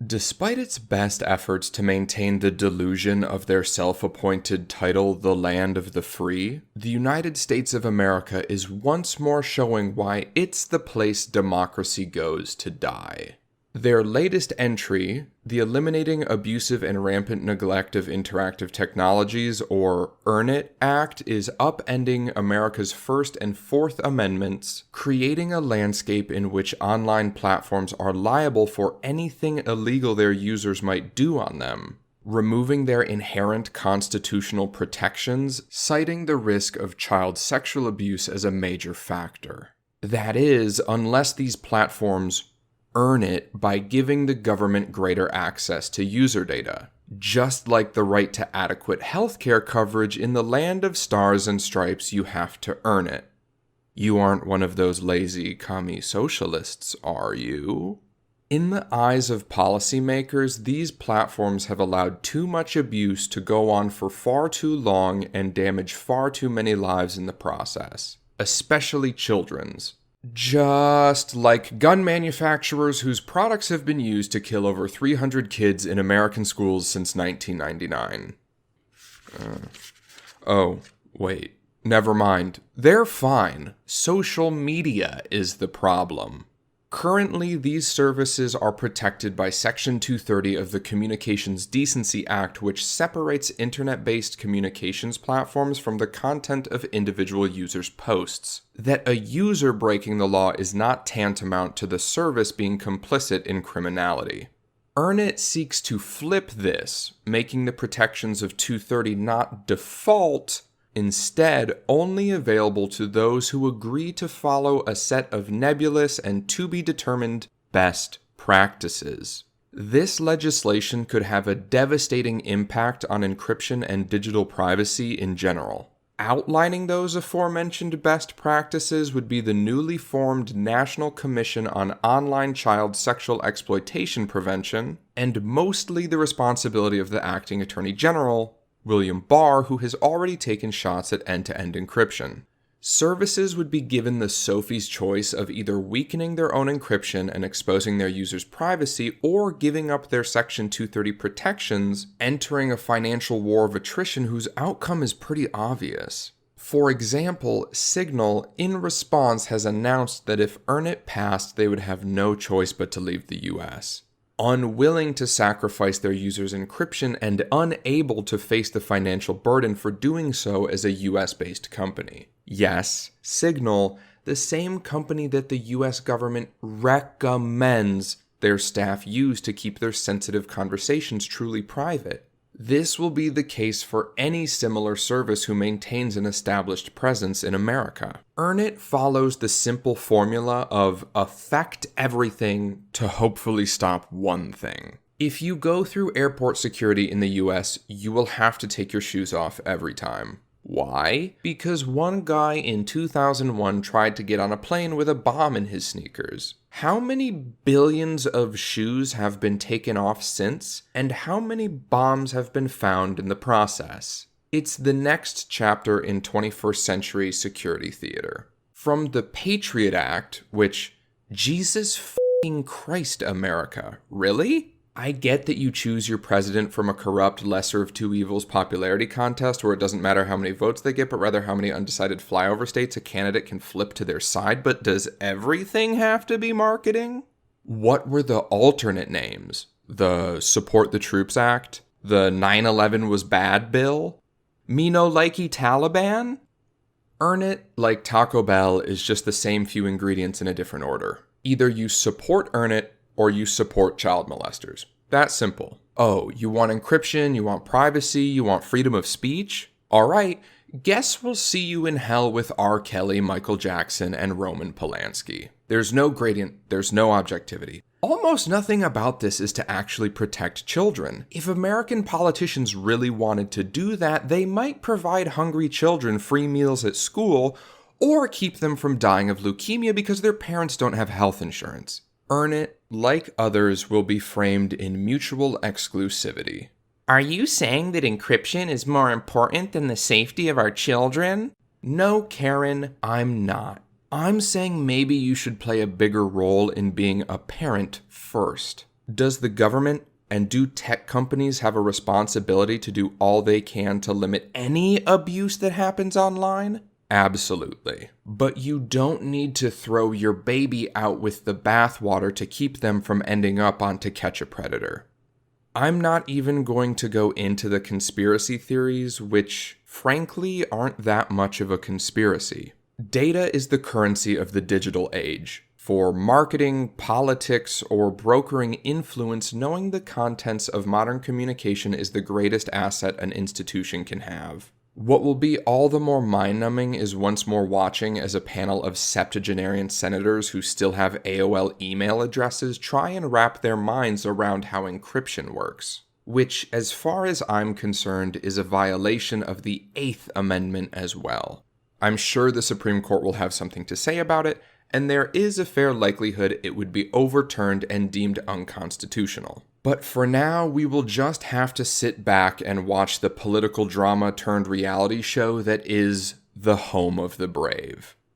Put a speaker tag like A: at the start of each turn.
A: Despite its best efforts to maintain the delusion of their self-appointed title, the land of the free, the United States of America is once more showing why it's the place democracy goes to die. Their latest entry, the Eliminating Abusive and Rampant Neglect of Interactive Technologies, or EARN-IT Act, is upending America's First and Fourth Amendments, creating a landscape in which online platforms are liable for anything illegal their users might do on them, removing their inherent constitutional protections, citing the risk of child sexual abuse as a major factor. That is, unless these platforms earn it by giving the government greater access to user data, just like the right to adequate healthcare coverage in the land of stars and stripes. You have to earn it. You aren't one of those lazy commie socialists, are you? In the eyes of policymakers, these platforms have allowed too much abuse to go on for far too long and damage far too many lives in the process, especially children's. Just like gun manufacturers whose products have been used to kill over 300 kids in American schools since 1999. Oh, wait. Never mind. They're fine. Social media is the problem. Currently, these services are protected by Section 230 of the Communications Decency Act, which separates internet-based communications platforms from the content of individual users' posts. That a user breaking the law is not tantamount to the service being complicit in criminality. EARN-IT seeks to flip this, making the protections of 230 not default, instead only available to those who agree to follow a set of nebulous and to-be-determined best practices. This legislation could have a devastating impact on encryption and digital privacy in general. Outlining those aforementioned best practices would be the newly formed National Commission on Online Child Sexual Exploitation Prevention, and mostly the responsibility of the Acting Attorney General, William Barr, who has already taken shots at end-to-end encryption. Services would be given the Sophie's choice of either weakening their own encryption and exposing their users' privacy, or giving up their Section 230 protections, entering a financial war of attrition whose outcome is pretty obvious. For example, Signal, in response, has announced that if EARN-IT passed, they would have no choice but to leave the US. Unwilling to sacrifice their users' encryption and unable to face the financial burden for doing so as a US-based company. Yes, Signal, the same company that the US government recommends their staff use to keep their sensitive conversations truly private. This will be the case for any similar service who maintains an established presence in America. EARN-IT follows the simple formula of affect everything to hopefully stop one thing. If you go through airport security in the US, you will have to take your shoes off every time. Why? Because one guy in 2001 tried to get on a plane with a bomb in his sneakers. How many billions of shoes have been taken off since, and how many bombs have been found in the process? It's the next chapter in 21st century security theater. From the PATRIOT Act, which, Jesus f***ing Christ, America, really? I get that you choose your president from a corrupt lesser of two evils popularity contest where it doesn't matter how many votes they get, but rather how many undecided flyover states a candidate can flip to their side, but does everything have to be marketing? What were the alternate names? The Support the Troops Act? The 9/11 was bad bill? Me no likey Taliban? EARN-IT, like Taco Bell, is just the same few ingredients in a different order. Either you support EARN-IT, or you support child molesters. That simple. Oh, you want encryption, you want privacy, you want freedom of speech? Alright, guess we'll see you in hell with R. Kelly, Michael Jackson, and Roman Polanski. There's no gradient, there's no objectivity. Almost nothing about this is to actually protect children. If American politicians really wanted to do that, they might provide hungry children free meals at school, or keep them from dying of leukemia because their parents don't have health insurance. EARN-IT, like others, will be framed in mutual exclusivity. Are you saying that encryption is more important than the safety of our children? No, Karen, I'm not. I'm saying maybe you should play a bigger role in being a parent first. Does the government and do tech companies have a responsibility to do all they can to limit any abuse that happens online? Absolutely. But you don't need to throw your baby out with the bathwater to keep them from ending up on To Catch a Predator. I'm not even going to go into the conspiracy theories, which, frankly, aren't that much of a conspiracy. Data is the currency of the digital age. For marketing, politics, or brokering influence, knowing the contents of modern communication is the greatest asset an institution can have. What will be all the more mind-numbing is once more watching as a panel of septuagenarian senators who still have AOL email addresses try and wrap their minds around how encryption works, which, as far as I'm concerned, is a violation of the 8th Amendment as well. I'm sure the Supreme Court will have something to say about it, and there is a fair likelihood it would be overturned and deemed unconstitutional. But for now, we will just have to sit back and watch the political drama turned reality show that is the home of the brave.